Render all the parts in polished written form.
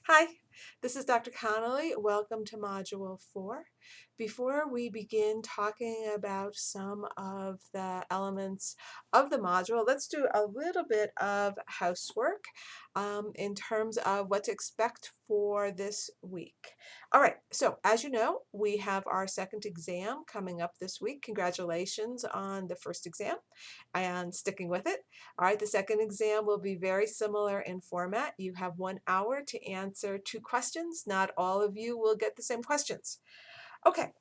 Hi, this is Dr. Connolly. Welcome to Module 4. Before we begin talking about some of the elements of the module, let's do a little bit of housework in terms of what to expect for this week. All right, so as you know, we have our second exam coming up this week. Congratulations on the first exam and sticking with it. All right, the second exam will be very similar in format. You have 1 hour to answer 2 questions. Not all of you will get the same questions. Okay,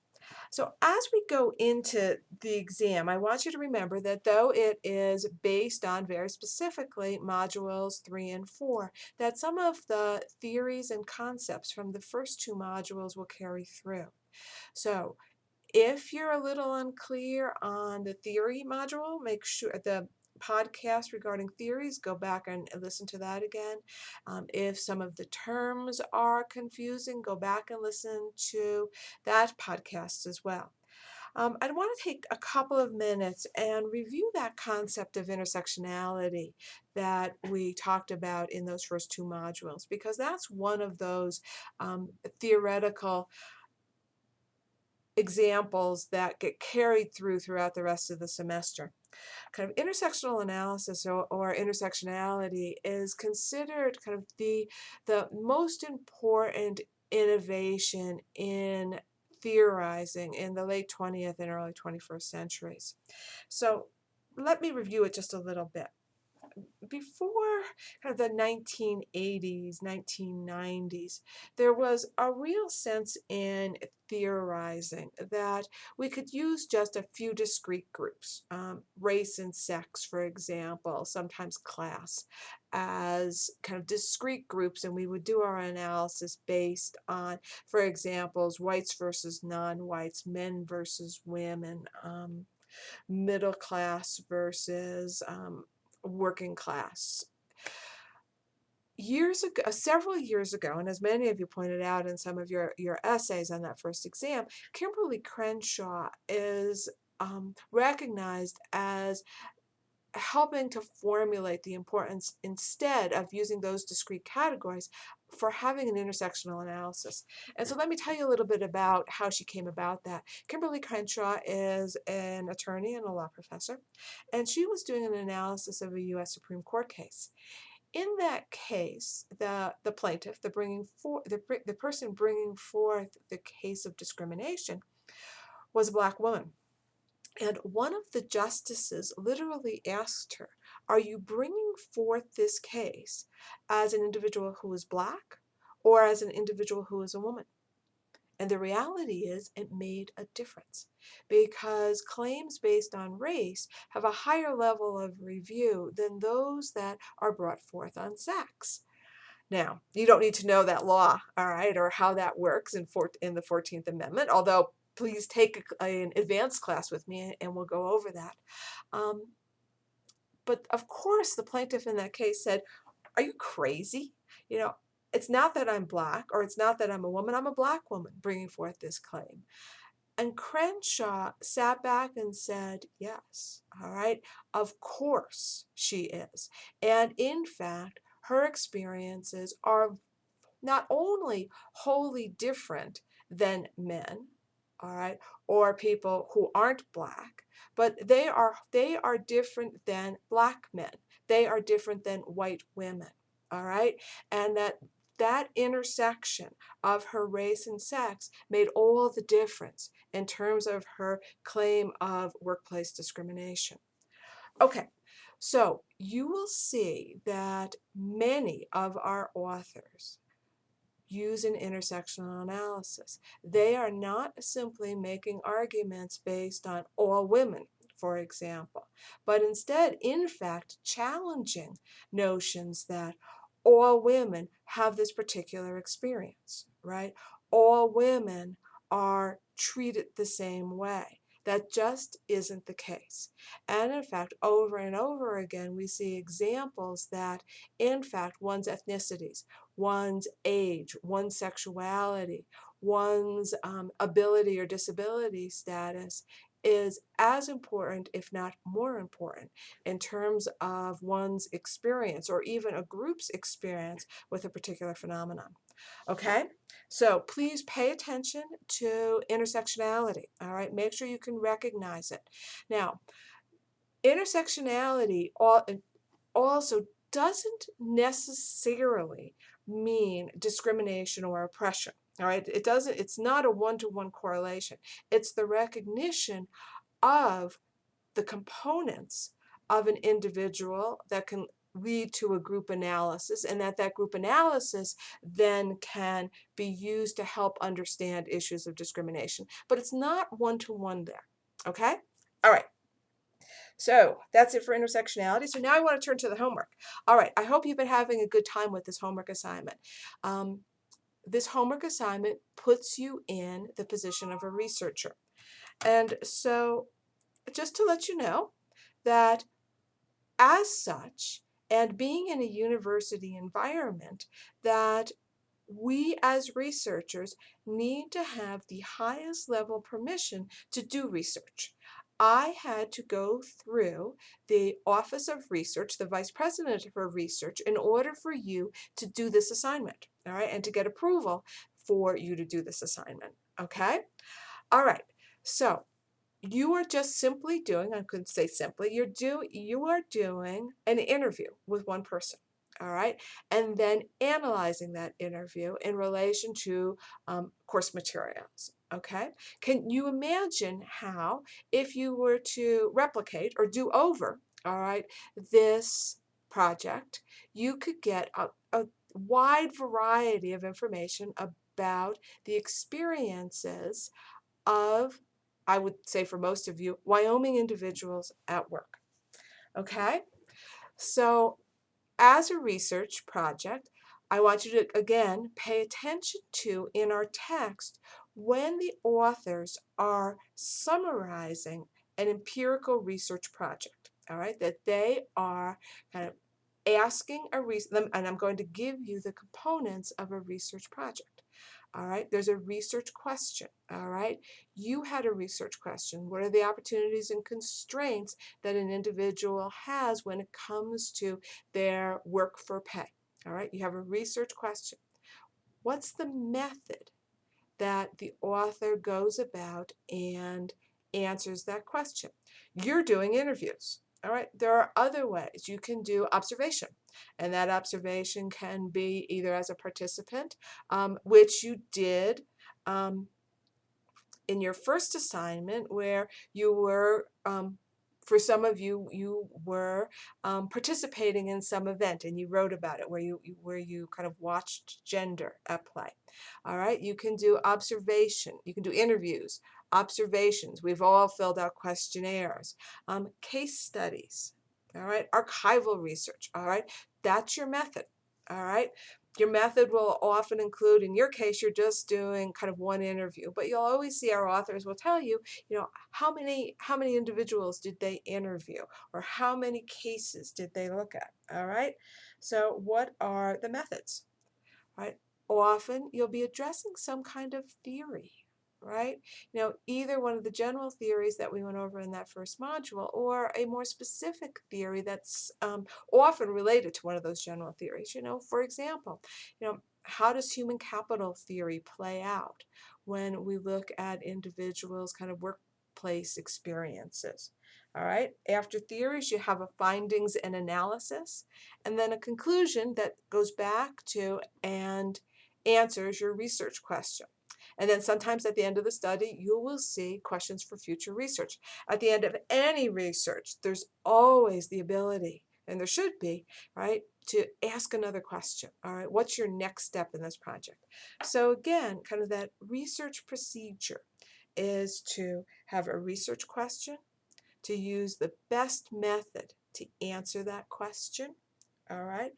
so as we go into the exam, I want you to remember that though it is based on very specifically modules 3 and 4, that some of the theories and concepts from the first 2 modules will carry through. So if you're a little unclear on the theory module, make sure the podcast regarding theories, go back and listen to that again. If some of the terms are confusing, go back and listen to that podcast as well. I want to take a couple of minutes and review that concept of intersectionality that we talked about in those first 2 modules, because that's one of those theoretical examples that get carried throughout the rest of the semester. Kind of intersectional analysis or intersectionality is considered kind of the most important innovation in theorizing in the late 20th and early 21st centuries. So let me review it just a little bit. Before kind of the 1980s, 1990s, there was a real sense in theorizing that we could use just a few discrete groups, race and sex, for example, sometimes class, as kind of discrete groups, and we would do our analysis based on, for examples, whites versus non-whites, men versus women, middle class versus working class. Years ago, several years ago, and as many of you pointed out in some of your essays on that first exam, Kimberle Crenshaw is recognized as helping to formulate the importance, instead of using those discrete categories, for having an intersectional analysis. And so let me tell you a little bit about how she came about that. Kimberle Crenshaw is an attorney and a law professor, and she was doing an analysis of a U.S. Supreme Court case. In that case, the plaintiff, the person bringing forth the case of discrimination, was a Black woman. And one of the justices literally asked her, "Are you bringing forth this case as an individual who is Black or as an individual who is a woman?" And the reality is it made a difference, because claims based on race have a higher level of review than those that are brought forth on sex. Now, you don't need to know that law, all right, or how that works in the 14th Amendment, although please take an advanced class with me and we'll go over that. Um, but of course, the plaintiff in that case said, "Are you crazy? You know, it's not that I'm Black, or it's not that I'm a woman. I'm a Black woman bringing forth this claim." And Crenshaw sat back and said, "Yes, all right, of course she is." And in fact, her experiences are not only wholly different than men, all right, or people who aren't Black, but they are different than Black men. They are different than white women, all right, and that intersection of her race and sex made all the difference in terms of her claim of workplace discrimination. Okay, so you will see that many of our authors use an intersectional analysis. They are not simply making arguments based on all women, for example, but instead, in fact, challenging notions that all women have this particular experience, right? All women are treated the same way. That just isn't the case. And in fact, over and over again, we see examples that, in fact, one's ethnicities, one's age, one's sexuality, one's ability or disability status is as important, if not more important, in terms of one's experience or even a group's experience with a particular phenomenon. Okay? So please pay attention to intersectionality. All right? Make sure you can recognize it. Now, intersectionality also doesn't necessarily mean discrimination or oppression. All right, it's not a one-to-one correlation. It's the recognition of the components of an individual that can lead to a group analysis, and that group analysis then can be used to help understand issues of discrimination. But it's not one-to-one there. Okay? All right. So that's it for intersectionality. So now I want to turn to the homework. All right, I hope you've been having a good time with this homework assignment. This homework assignment puts you in the position of a researcher. And so just to let you know that as such, and being in a university environment, that we as researchers need to have the highest level permission to do research. I had to go through the Office of Research, the Vice President for Research, in order for you to do this assignment, all right, and to get approval for you to do this assignment, okay? All right, so you are just simply doing, I couldn't say simply, you are doing an interview with one person, all right, and then analyzing that interview in relation to course materials, okay? Can you imagine how, if you were to replicate or do over, all right, this project, you could get a wide variety of information about the experiences of, I would say for most of you, Wyoming individuals at work. Okay? So as a research project, I want you to, again, pay attention to in our text when the authors are summarizing an empirical research project, all right, that they are kind of asking and I'm going to give you the components of a research project. All right, there's a research question. All right, you had a research question. What are the opportunities and constraints that an individual has when it comes to their work for pay? All right, you have a research question. What's the method that the author goes about and answers that question? You're doing interviews. All right, there are other ways. You can do observation, and that observation can be either as a participant, which you did in your first assignment, where you were, for some of you, you were participating in some event and you wrote about it, where you kind of watched gender at play. All right, you can do observation, you can do interviews, observations. We've all filled out questionnaires, case studies. All right, archival research. All right, that's your method. All right. Your method will often include, in your case, you're just doing kind of one interview, but you'll always see our authors will tell you, how many individuals did they interview, or how many cases did they look at, all right? So what are the methods, right? Often you'll be addressing some kind of theory, right? Either one of the general theories that we went over in that first module, or a more specific theory that's often related to one of those general theories. For example, how does human capital theory play out when we look at individuals' kind of workplace experiences? All right, after theories, you have a findings and analysis, and then a conclusion that goes back to and answers your research question. And then sometimes at the end of the study, you will see questions for future research. At the end of any research, there's always the ability, and there should be, right, to ask another question. All right, what's your next step in this project? So again, kind of that research procedure is to have a research question, to use the best method to answer that question. All right,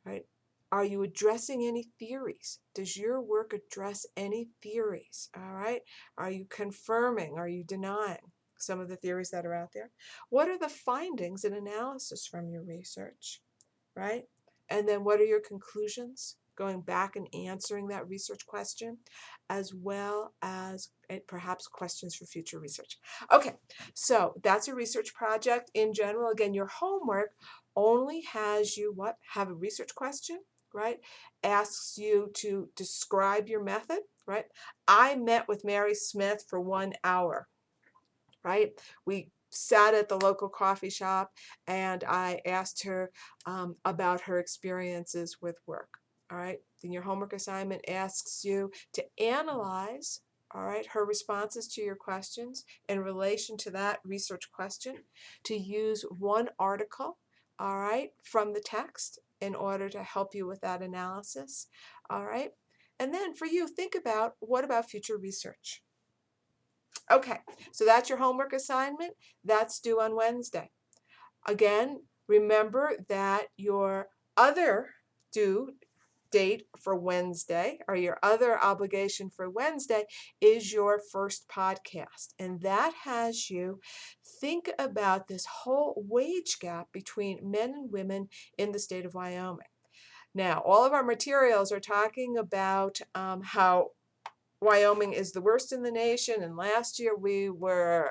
all right. Are you addressing any theories? Does your work address any theories? All right. Are you confirming? Are you denying some of the theories that are out there? What are the findings and analysis from your research? Right? And then what are your conclusions? going back and answering that research question, as well as perhaps questions for future research. Okay, so that's a research project. In general, again, your homework only has you have a research question, right? Asks you to describe your method, right? I met with Mary Smith for 1 hour, right? We sat at the local coffee shop and I asked her about her experiences with work. All right. Then your homework assignment asks you to analyze, all right, her responses to your questions in relation to that research question, to use one article, all right, from the text in order to help you with that analysis. All right. And then for you, think about, what about future research? Okay, so that's your homework assignment. That's due on Wednesday. Again, remember that your other due date for Wednesday, or your other obligation for Wednesday, is your first podcast. And that has you think about this whole wage gap between men and women in the state of Wyoming. Now, all of our materials are talking about how Wyoming is the worst in the nation, and last year we were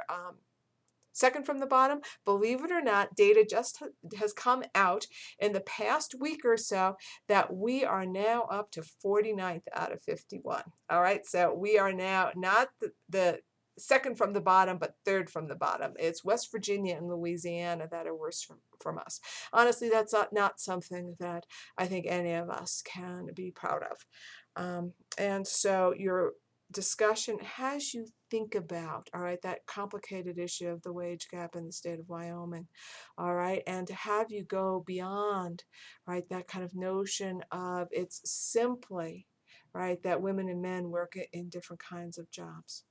second from the bottom. Believe it or not, data just has come out in the past week or so that we are now up to 49th out of 51. All right, so we are now not the second from the bottom, but third from the bottom. It's West Virginia and Louisiana that are worse from us. Honestly, that's not something that I think any of us can be proud of. And so your discussion has you think about, all right, that complicated issue of the wage gap in the state of Wyoming, all right, and to have you go beyond, right, that kind of notion of it's simply, right, that women and men work in different kinds of jobs.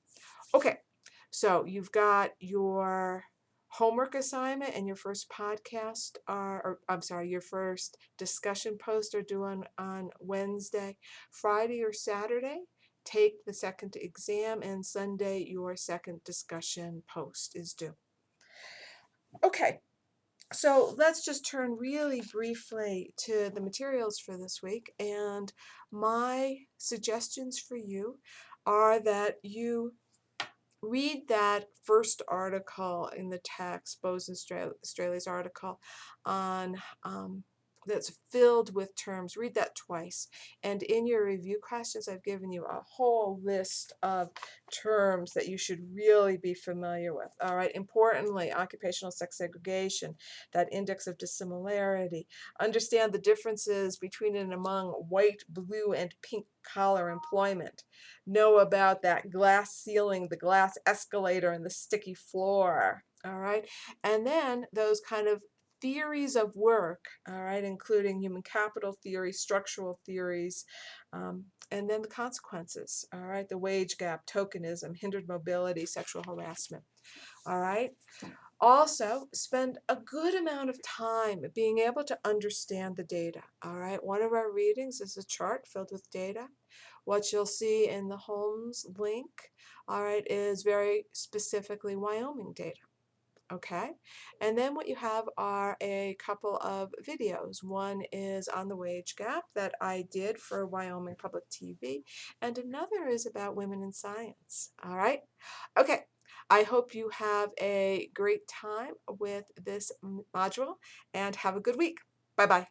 Okay, so you've got your homework assignment and your first podcast or I'm sorry, your first discussion post are due on Wednesday. Friday or Saturday, take the second exam, and Sunday your second discussion post is due. Okay, so let's just turn really briefly to the materials for this week, and my suggestions for you are that you read that first article in the text, Bose and Straley's article on that's filled with terms. Read that twice. And in your review questions, I've given you a whole list of terms that you should really be familiar with. All right. Importantly, occupational sex segregation, that index of dissimilarity. Understand the differences between and among white, blue, and pink collar employment. Know about that glass ceiling, the glass escalator, and the sticky floor. All right. And then those kind of theories of work, all right, including human capital theory, structural theories, and then the consequences, all right, the wage gap, tokenism, hindered mobility, sexual harassment, all right. Also, spend a good amount of time being able to understand the data, all right. One of our readings is a chart filled with data. What you'll see in the Holmes link, all right, is very specifically Wyoming data. Okay, and then what you have are a couple of videos. One is on the wage gap that I did for Wyoming Public TV, and another is about women in science. All right, okay. I hope you have a great time with this module and have a good week. Bye-bye.